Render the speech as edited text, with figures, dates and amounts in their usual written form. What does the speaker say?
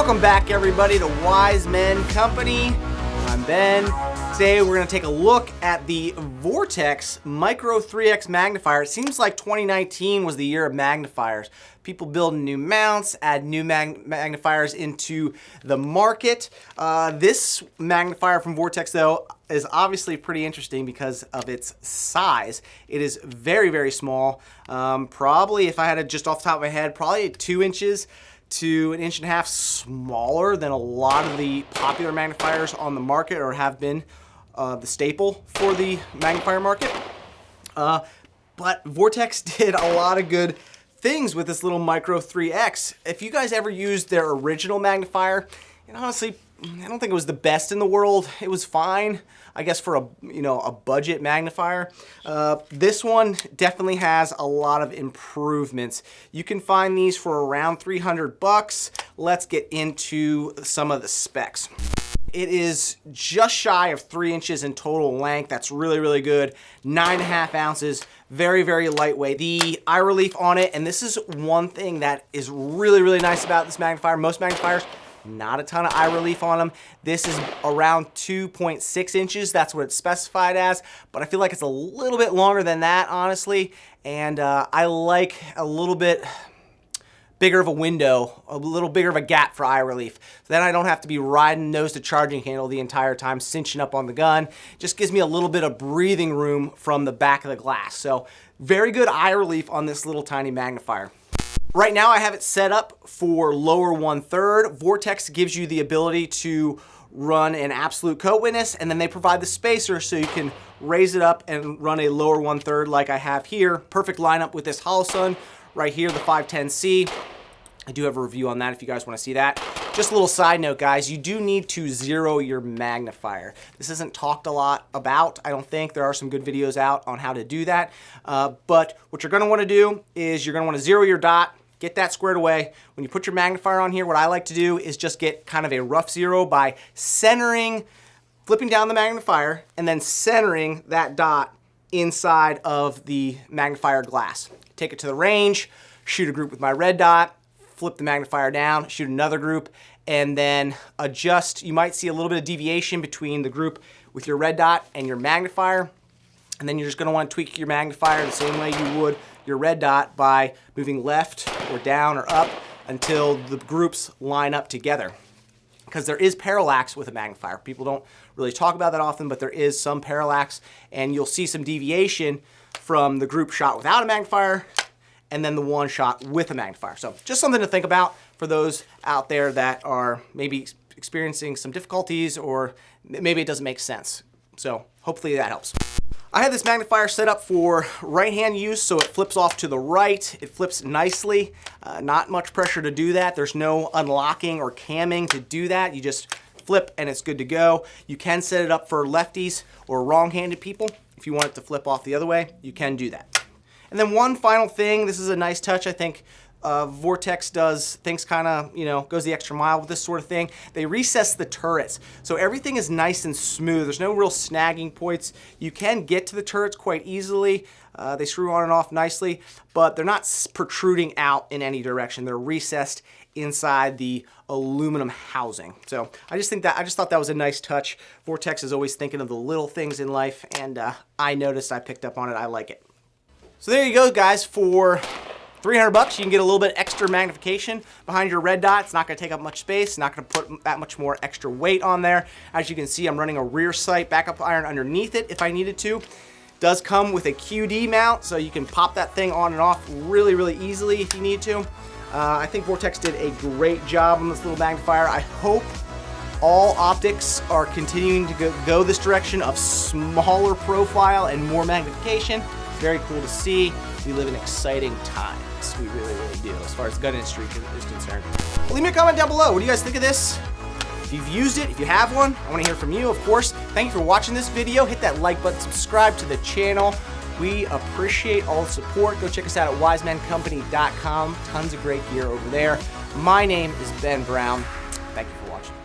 Welcome back, everybody, to Wise Men Company. I'm Ben. Today we're going to take a look at the Vortex Micro 3X Magnifier. It seems like 2019 was the year of magnifiers. People building new mounts, add new magnifiers into the market. This magnifier from Vortex, though, is obviously pretty interesting because of its size. It is very, very small. Probably, if I had to just off the top of my head, probably 2 inches to 1.5 inches smaller than a lot of the popular magnifiers on the market, or have been the staple for the magnifier market. But Vortex did a lot of good things with this little Micro 3X. If you guys ever used their original magnifier, and honestly, I don't think it was the best in the world. It was fine, I guess, for a budget magnifier. This one definitely has a lot of improvements. You can find these for around $300. Let's get into some of the specs. It is just shy of 3 inches in total length. That's really, really good. 9.5 ounces, very, very lightweight. The eye relief on it, and this is one thing that is really, really nice about this magnifier. Most magnifiers, not a ton of eye relief on them. This is around 2.6 inches. That's what it's specified as, but I feel like it's a little bit longer than that, honestly. And I like a little bit bigger of a window, a little bigger of a gap for eye relief. So then I don't have to be riding nose to charging handle the entire time, cinching up on the gun. Just gives me a little bit of breathing room from the back of the glass. So very good eye relief on this little tiny magnifier. Right now I have it set up for lower 1/3. Vortex gives you the ability to run an absolute coat witness, and then they provide the spacer so you can raise it up and run a lower 1/3 like I have here. Perfect lineup with this Holosun right here, the 510C. I do have a review on that if you guys want to see that. Just a little side note, guys, you do need to zero your magnifier. This isn't talked a lot about, I don't think. There are some good videos out on how to do that. But what you're going to want to do is you're going to want to zero your dot, get that squared away. When you put your magnifier on here, what I like to do is just get kind of a rough zero by centering, flipping down the magnifier, and then centering that dot inside of the magnifier glass. Take it to the range, shoot a group with my red dot, flip the magnifier down, shoot another group, and then adjust. You might see a little bit of deviation between the group with your red dot and your magnifier. And then you're just going to want to tweak your magnifier the same way you would your red dot by moving left or down or up until the groups line up together. Because there is parallax with a magnifier. People don't really talk about that often, but there is some parallax, and you'll see some deviation from the group shot without a magnifier and then the one shot with a magnifier. So just something to think about for those out there that are maybe experiencing some difficulties, or maybe it doesn't make sense. So hopefully that helps. I have this magnifier set up for right-hand use, so it flips off to the right. It flips nicely. Not much pressure to do that. There's no unlocking or camming to do that. You just flip and it's good to go. You can set it up for lefties or wrong-handed people. If you want it to flip off the other way, you can do that. And then one final thing, this is a nice touch, I think. Vortex does things kind of, goes the extra mile with this sort of thing. They recess the turrets, so everything is nice and smooth. There's no real snagging points. You can get to the turrets quite easily. They screw on and off nicely, but they're not protruding out in any direction. They're recessed inside the aluminum housing. So I just thought that was a nice touch. Vortex is always thinking of the little things in life, and I noticed, I picked up on it. I like it. So there you go, guys. For $300, you can get a little bit extra magnification behind your red dot. It's not going to take up much space, not going to put that much more extra weight on there. As you can see, I'm running a rear sight backup iron underneath it if I needed to. Does come with a QD mount, so you can pop that thing on and off really, really easily if you need to. I think Vortex did a great job on this little magnifier. I hope all optics are continuing to go this direction of smaller profile and more magnification. Very cool to see. We live in exciting times. We really, really do, as far as the gun industry is concerned. Leave me a comment down below. What do you guys think of this? If you've used it, if you have one, I want to hear from you, of course. Thank you for watching this video. Hit that like button, subscribe to the channel. We appreciate all the support. Go check us out at wisemencompany.com. Tons of great gear over there. My name is Ben Brown. Thank you for watching.